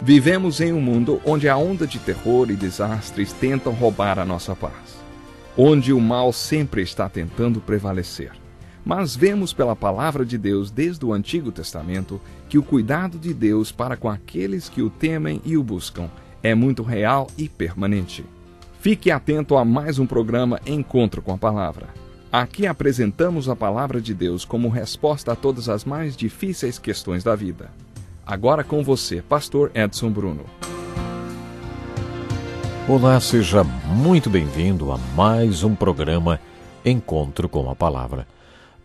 Vivemos em um mundo onde a onda de terror e desastres tentam roubar a nossa paz, onde o mal sempre está tentando prevalecer. Mas vemos pela palavra de Deus desde o Antigo Testamento que o cuidado de Deus para com aqueles que o temem e o buscam é muito real e permanente. Fique atento a mais um programa Encontro com a Palavra. Aqui apresentamos a palavra de Deus como resposta a todas as mais difíceis questões da vida. Agora com você, Pastor Edson Bruno. Olá, seja muito bem-vindo a mais um programa Encontro com a Palavra.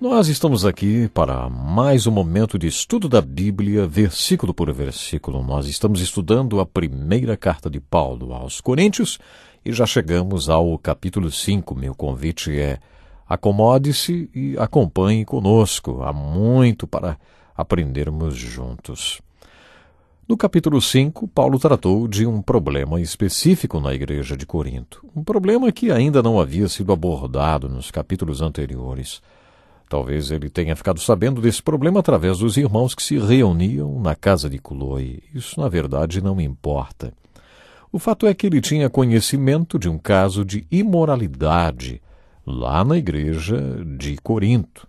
Nós estamos aqui para mais um momento de estudo da Bíblia, versículo por versículo. Nós estamos estudando a primeira carta de Paulo aos Coríntios e já chegamos ao capítulo 5. Meu convite é: acomode-se e acompanhe conosco. Há muito para aprendermos juntos. No capítulo 5, Paulo tratou de um problema específico na igreja de Corinto. Um problema que ainda não havia sido abordado nos capítulos anteriores. Talvez ele tenha ficado sabendo desse problema através dos irmãos que se reuniam na casa de Cloe. Isso, na verdade, não importa. O fato é que ele tinha conhecimento de um caso de imoralidade lá na igreja de Corinto.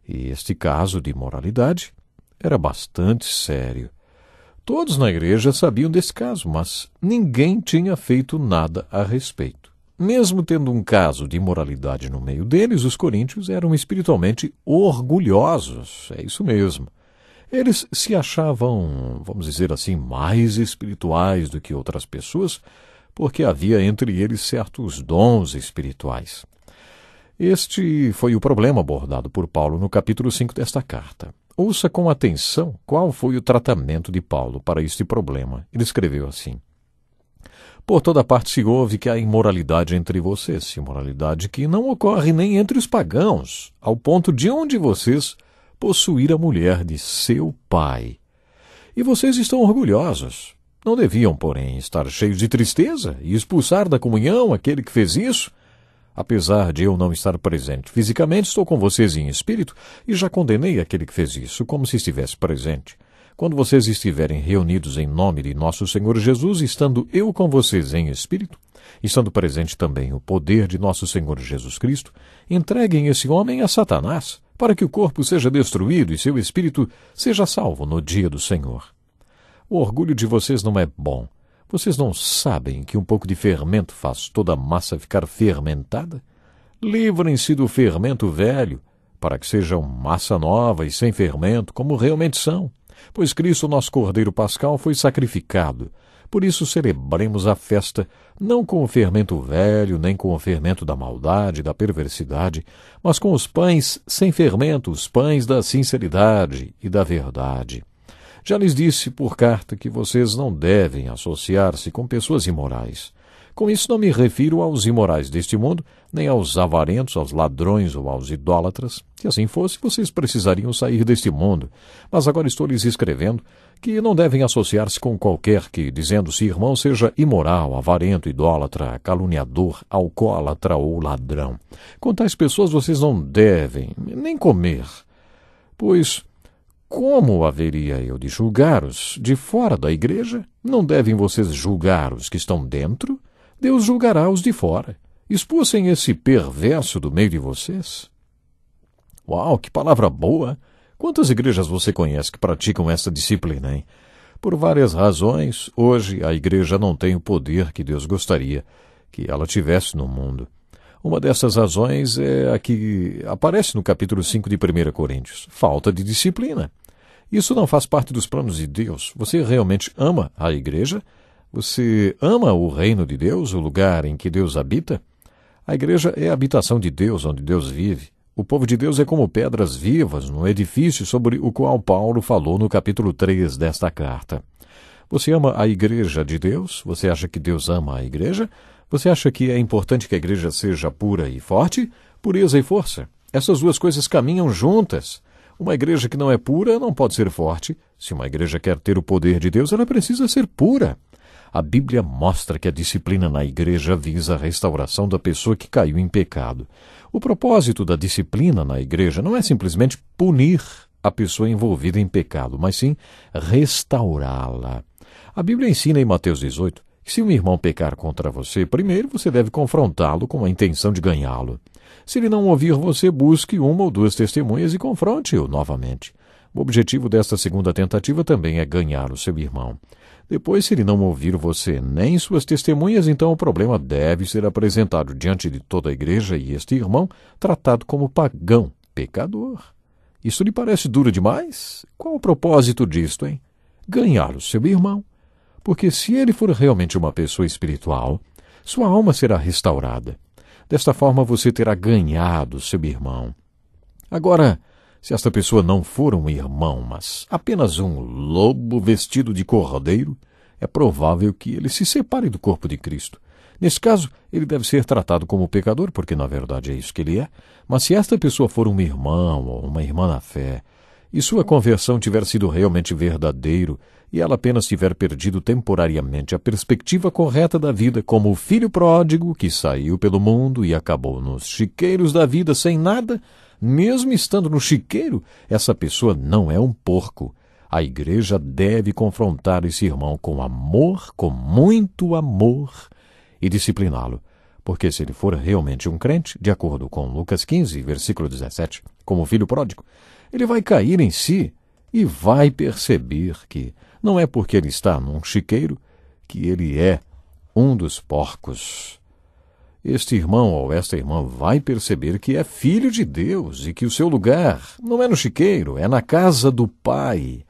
E este caso de imoralidade era bastante sério. Todos na igreja sabiam desse caso, mas ninguém tinha feito nada a respeito. Mesmo tendo um caso de imoralidade no meio deles, os coríntios eram espiritualmente orgulhosos. É isso mesmo. Eles se achavam, vamos dizer assim, mais espirituais do que outras pessoas, porque havia entre eles certos dons espirituais. Este foi o problema abordado por Paulo no capítulo 5 desta carta. Ouça com atenção qual foi o tratamento de Paulo para este problema. Ele escreveu assim: por toda parte se ouve que há imoralidade entre vocês, imoralidade que não ocorre nem entre os pagãos, ao ponto de um de vocês possuir a mulher de seu pai. E vocês estão orgulhosos. Não deviam, porém, estar cheios de tristeza e expulsar da comunhão aquele que fez isso? Apesar de eu não estar presente fisicamente, estou com vocês em espírito e já condenei aquele que fez isso, como se estivesse presente. Quando vocês estiverem reunidos em nome de nosso Senhor Jesus, estando eu com vocês em espírito, estando presente também o poder de nosso Senhor Jesus Cristo, entreguem esse homem a Satanás, para que o corpo seja destruído e seu espírito seja salvo no dia do Senhor. O orgulho de vocês não é bom. Vocês não sabem que um pouco de fermento faz toda a massa ficar fermentada? Livrem-se do fermento velho, para que sejam massa nova e sem fermento, como realmente são. Pois Cristo, nosso Cordeiro Pascal, foi sacrificado. Por isso celebremos a festa, não com o fermento velho, nem com o fermento da maldade, da perversidade, mas com os pães sem fermento, os pães da sinceridade e da verdade. Já lhes disse por carta que vocês não devem associar-se com pessoas imorais. Com isso não me refiro aos imorais deste mundo, nem aos avarentos, aos ladrões ou aos idólatras. Se assim fosse, vocês precisariam sair deste mundo. Mas agora estou lhes escrevendo que não devem associar-se com qualquer que, dizendo-se irmão, seja imoral, avarento, idólatra, caluniador, alcoólatra ou ladrão. Com tais pessoas vocês não devem nem comer, pois como haveria eu de julgar-os de fora da igreja? Não devem vocês julgar os que estão dentro? Deus julgará os de fora. Expulsem esse perverso do meio de vocês. Uau, que palavra boa! Quantas igrejas você conhece que praticam essa disciplina, hein? Por várias razões, hoje a igreja não tem o poder que Deus gostaria que ela tivesse no mundo. Uma dessas razões é a que aparece no capítulo 5 de 1 Coríntios. Falta de disciplina. Isso não faz parte dos planos de Deus. Você realmente ama a igreja? Você ama o reino de Deus, o lugar em que Deus habita? A igreja é a habitação de Deus, onde Deus vive. O povo de Deus é como pedras vivas no edifício sobre o qual Paulo falou no capítulo 3 desta carta. Você ama a igreja de Deus? Você acha que Deus ama a igreja? Você acha que é importante que a igreja seja pura e forte? Pureza e força. Essas duas coisas caminham juntas. Uma igreja que não é pura não pode ser forte. Se uma igreja quer ter o poder de Deus, ela precisa ser pura. A Bíblia mostra que a disciplina na igreja visa a restauração da pessoa que caiu em pecado. O propósito da disciplina na igreja não é simplesmente punir a pessoa envolvida em pecado, mas sim restaurá-la. A Bíblia ensina em Mateus 18 que se um irmão pecar contra você, primeiro você deve confrontá-lo com a intenção de ganhá-lo. Se ele não ouvir você, busque uma ou duas testemunhas e confronte-o novamente. O objetivo desta segunda tentativa também é ganhar o seu irmão. Depois, se ele não ouvir você nem suas testemunhas, então o problema deve ser apresentado diante de toda a igreja e este irmão tratado como pagão, pecador. Isso lhe parece duro demais? Qual o propósito disto, hein? Ganhar o seu irmão. Porque se ele for realmente uma pessoa espiritual, sua alma será restaurada. Desta forma você terá ganhado seu irmão. Agora, se esta pessoa não for um irmão, mas apenas um lobo vestido de cordeiro, é provável que ele se separe do corpo de Cristo. Nesse caso, ele deve ser tratado como pecador, porque na verdade é isso que ele é. Mas se esta pessoa for um irmão ou uma irmã na fé, e sua conversão tiver sido realmente verdadeiro, e ela apenas tiver perdido temporariamente a perspectiva correta da vida, como o filho pródigo que saiu pelo mundo e acabou nos chiqueiros da vida sem nada, mesmo estando no chiqueiro, essa pessoa não é um porco. A igreja deve confrontar esse irmão com amor, com muito amor, e discipliná-lo. Porque se ele for realmente um crente, de acordo com Lucas 15, versículo 17, como o filho pródigo, ele vai cair em si e vai perceber que não é porque ele está num chiqueiro que ele é um dos porcos. Este irmão ou esta irmã vai perceber que é filho de Deus e que o seu lugar não é no chiqueiro, é na casa do Pai.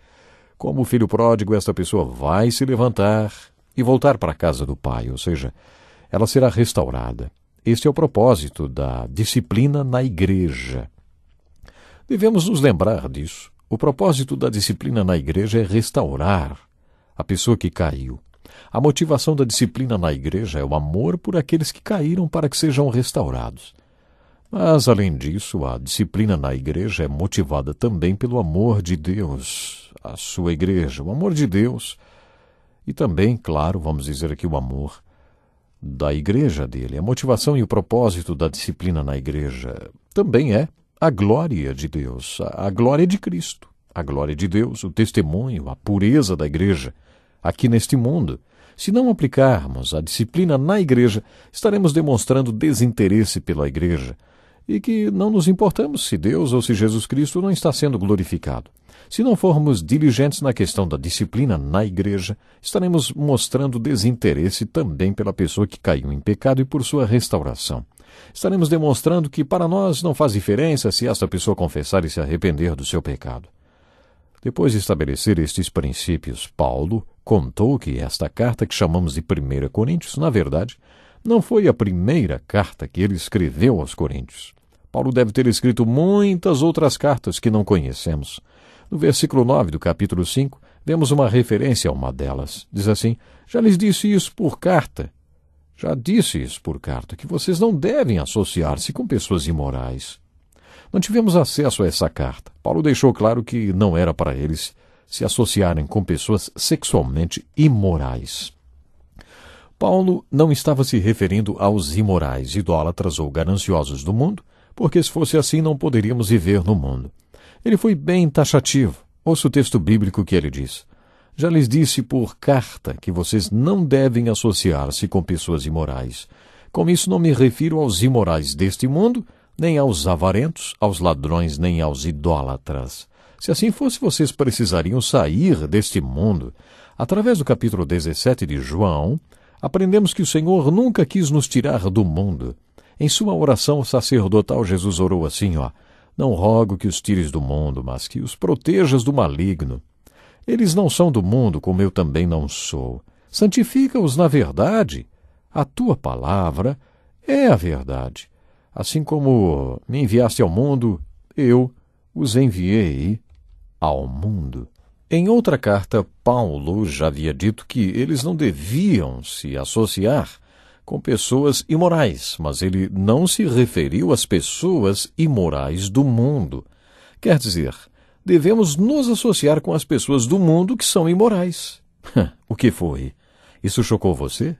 Como filho pródigo, esta pessoa vai se levantar e voltar para a casa do Pai, ou seja, ela será restaurada. Este é o propósito da disciplina na igreja. Devemos nos lembrar disso. O propósito da disciplina na igreja é restaurar a pessoa que caiu. A motivação da disciplina na igreja é o amor por aqueles que caíram para que sejam restaurados. Mas, além disso, a disciplina na igreja é motivada também pelo amor de Deus, a sua igreja, o amor de Deus. E também, claro, vamos dizer aqui o amor da igreja dele. A motivação e o propósito da disciplina na igreja também é a glória de Deus, a glória de Cristo, a glória de Deus, o testemunho, a pureza da igreja aqui neste mundo. Se não aplicarmos a disciplina na igreja, estaremos demonstrando desinteresse pela igreja e que não nos importamos se Deus ou se Jesus Cristo não está sendo glorificado. Se não formos diligentes na questão da disciplina na igreja, estaremos mostrando desinteresse também pela pessoa que caiu em pecado e por sua restauração. Estaremos demonstrando que para nós não faz diferença se esta pessoa confessar e se arrepender do seu pecado. Depois de estabelecer estes princípios, Paulo contou que esta carta que chamamos de 1 Coríntios, na verdade, não foi a primeira carta que ele escreveu aos Coríntios. Paulo deve ter escrito muitas outras cartas que não conhecemos. No versículo 9 do capítulo 5, vemos uma referência a uma delas. Diz assim: já lhes disse isso por carta. Já disse isso por carta, que vocês não devem associar-se com pessoas imorais. Não tivemos acesso a essa carta. Paulo deixou claro que não era para eles se associarem com pessoas sexualmente imorais. Paulo não estava se referindo aos imorais, idólatras ou gananciosos do mundo, porque se fosse assim não poderíamos viver no mundo. Ele foi bem taxativo. Ouça o texto bíblico que ele diz: já lhes disse por carta que vocês não devem associar-se com pessoas imorais. Com isso não me refiro aos imorais deste mundo, nem aos avarentos, aos ladrões, nem aos idólatras. Se assim fosse, vocês precisariam sair deste mundo. Através do capítulo 17 de João, aprendemos que o Senhor nunca quis nos tirar do mundo. Em sua oração sacerdotal, Jesus orou assim, não rogo que os tires do mundo, mas que os protejas do maligno. Eles não são do mundo, como eu também não sou. Santifica-os na verdade. A tua palavra é a verdade. Assim como me enviaste ao mundo, eu os enviei ao mundo. Em outra carta, Paulo já havia dito que eles não deviam se associar com pessoas imorais, mas ele não se referiu às pessoas imorais do mundo. Quer dizer, devemos nos associar com as pessoas do mundo que são imorais. O que foi? Isso chocou você?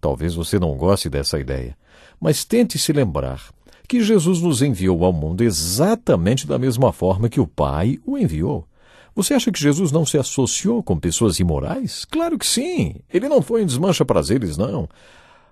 Talvez você não goste dessa ideia, mas tente se lembrar que Jesus nos enviou ao mundo exatamente da mesma forma que o Pai o enviou. Você acha que Jesus não se associou com pessoas imorais? Claro que sim. Ele não foi em desmancha-prazeres, não.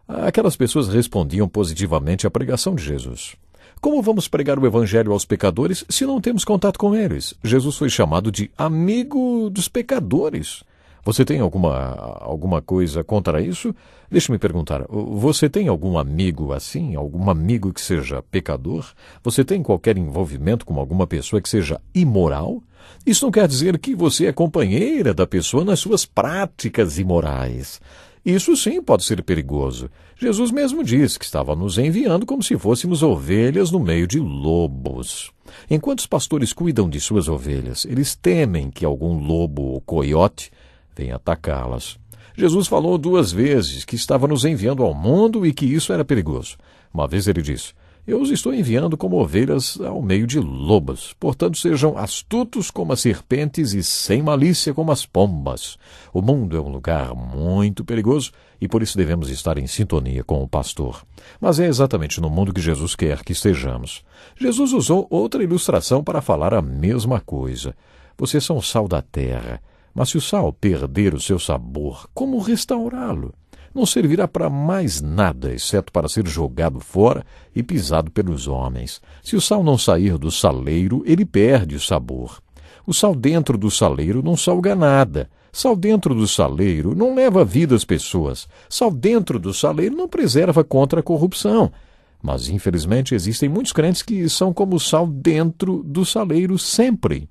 Aquelas pessoas respondiam positivamente à pregação de Jesus. Como vamos pregar o evangelho aos pecadores se não temos contato com eles? Jesus foi chamado de amigo dos pecadores. Você tem alguma coisa contra isso? Deixe-me perguntar, você tem algum amigo assim? Algum amigo que seja pecador? Você tem qualquer envolvimento com alguma pessoa que seja imoral? Isso não quer dizer que você é companheira da pessoa nas suas práticas imorais. Isso sim pode ser perigoso. Jesus mesmo disse que estava nos enviando como se fôssemos ovelhas no meio de lobos. Enquanto os pastores cuidam de suas ovelhas, eles temem que algum lobo ou coiote venha atacá-las. Jesus falou 2 vezes que estava nos enviando ao mundo e que isso era perigoso. Uma vez ele disse: eu os estou enviando como ovelhas ao meio de lobos. Portanto, sejam astutos como as serpentes e sem malícia como as pombas. O mundo é um lugar muito perigoso e por isso devemos estar em sintonia com o pastor. Mas é exatamente no mundo que Jesus quer que estejamos. Jesus usou outra ilustração para falar a mesma coisa. Vocês são o sal da terra, mas se o sal perder o seu sabor, como restaurá-lo? Não servirá para mais nada, exceto para ser jogado fora e pisado pelos homens. Se o sal não sair do saleiro, ele perde o sabor. O sal dentro do saleiro não salga nada. Sal dentro do saleiro não leva vida às pessoas. Sal dentro do saleiro não preserva contra a corrupção. Mas, infelizmente, existem muitos crentes que são como o sal dentro do saleiro sempre.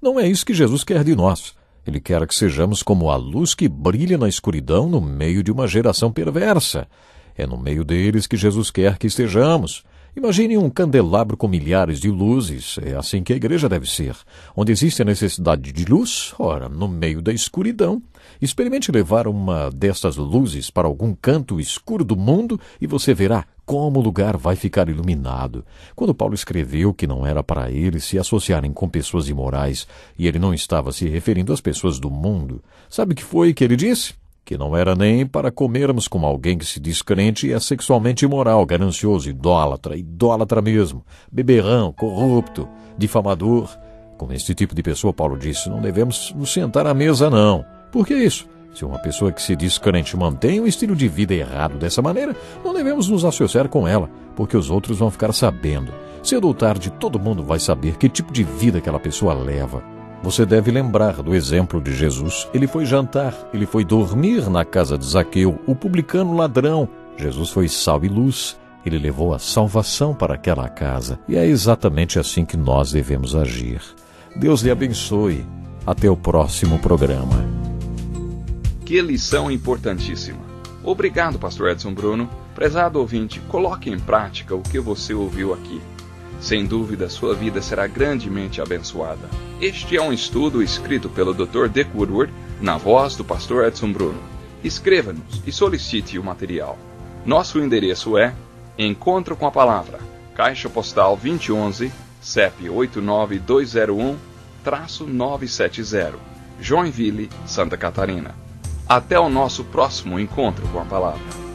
Não é isso que Jesus quer de nós. Ele quer que sejamos como a luz que brilha na escuridão no meio de uma geração perversa. É no meio deles que Jesus quer que estejamos. Imagine um candelabro com milhares de luzes. É assim que a igreja deve ser. Onde existe a necessidade de luz, ora, no meio da escuridão. Experimente levar uma destas luzes para algum canto escuro do mundo e você verá como o lugar vai ficar iluminado. Quando Paulo escreveu que não era para eles se associarem com pessoas imorais, e ele não estava se referindo às pessoas do mundo, sabe o que foi que ele disse? Que não era nem para comermos com alguém que se diz crente e é sexualmente imoral, ganancioso, idólatra mesmo, beberrão, corrupto, difamador. Com este tipo de pessoa, Paulo disse, não devemos nos sentar à mesa, não. Por que isso? Se uma pessoa que se diz crente mantém um estilo de vida errado dessa maneira, não devemos nos associar com ela, porque os outros vão ficar sabendo. Cedo ou tarde, todo mundo vai saber que tipo de vida aquela pessoa leva. Você deve lembrar do exemplo de Jesus. Ele foi jantar, ele foi dormir na casa de Zaqueu, o publicano ladrão. Jesus foi sal e luz. Ele levou a salvação para aquela casa. E é exatamente assim que nós devemos agir. Deus lhe abençoe. Até o próximo programa. Que lição importantíssima. Obrigado, pastor Edson Bruno. Prezado ouvinte, coloque em prática o que você ouviu aqui. Sem dúvida, sua vida será grandemente abençoada. Este é um estudo escrito pelo Dr. Dick Woodward, na voz do pastor Edson Bruno. Escreva-nos e solicite o material. Nosso endereço é Encontro com a Palavra, Caixa Postal 2011, CEP 89201-970, Joinville, Santa Catarina. Até o nosso próximo encontro com a Palavra.